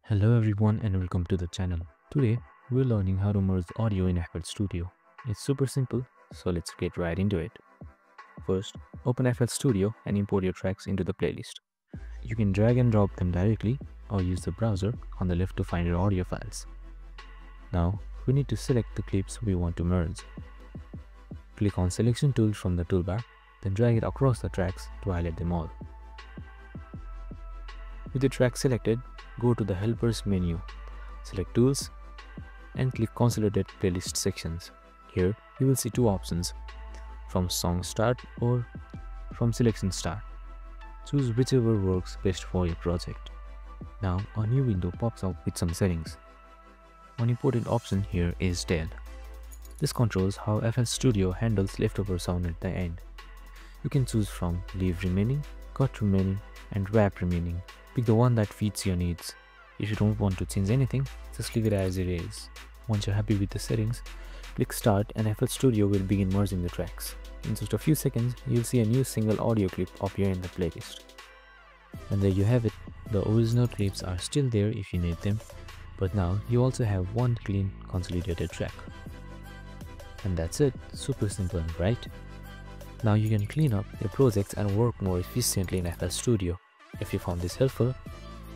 Hello everyone and welcome to the channel. Today we're learning how to merge audio in FL Studio. It's super simple, so let's get right into it. First, open FL Studio and import your tracks into the playlist. You can drag and drop them directly or use the browser on the left to find your audio files. Now we need to select the clips we want to merge. Click on Selection tool from the toolbar, then drag it across the tracks to highlight them all. With the track selected, go to the Helpers menu, select Tools, and click Consolidate Playlist Sections. Here, you will see two options, from Song Start or from Selection Start. Choose whichever works best for your project. Now, a new window pops up with some settings. One important option here is Dead. This controls how FL Studio handles leftover sound at the end. You can choose from Leave Remaining, Cut Remaining, and Wrap Remaining. Pick the one that fits your needs. If you don't want to change anything, just leave it as it is. Once you're happy with the settings, click Start and FL Studio will begin merging the tracks. In just a few seconds, you'll see a new single audio clip appear in the playlist. And there you have it. The original clips are still there if you need them, but now you also have one clean, consolidated track. And that's it. Super simple, right? Now you can clean up your projects and work more efficiently in FL Studio. If you found this helpful,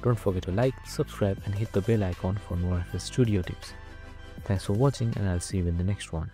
don't forget to like, subscribe and hit the bell icon for more FL Studio tips. Thanks for watching and I'll see you in the next one.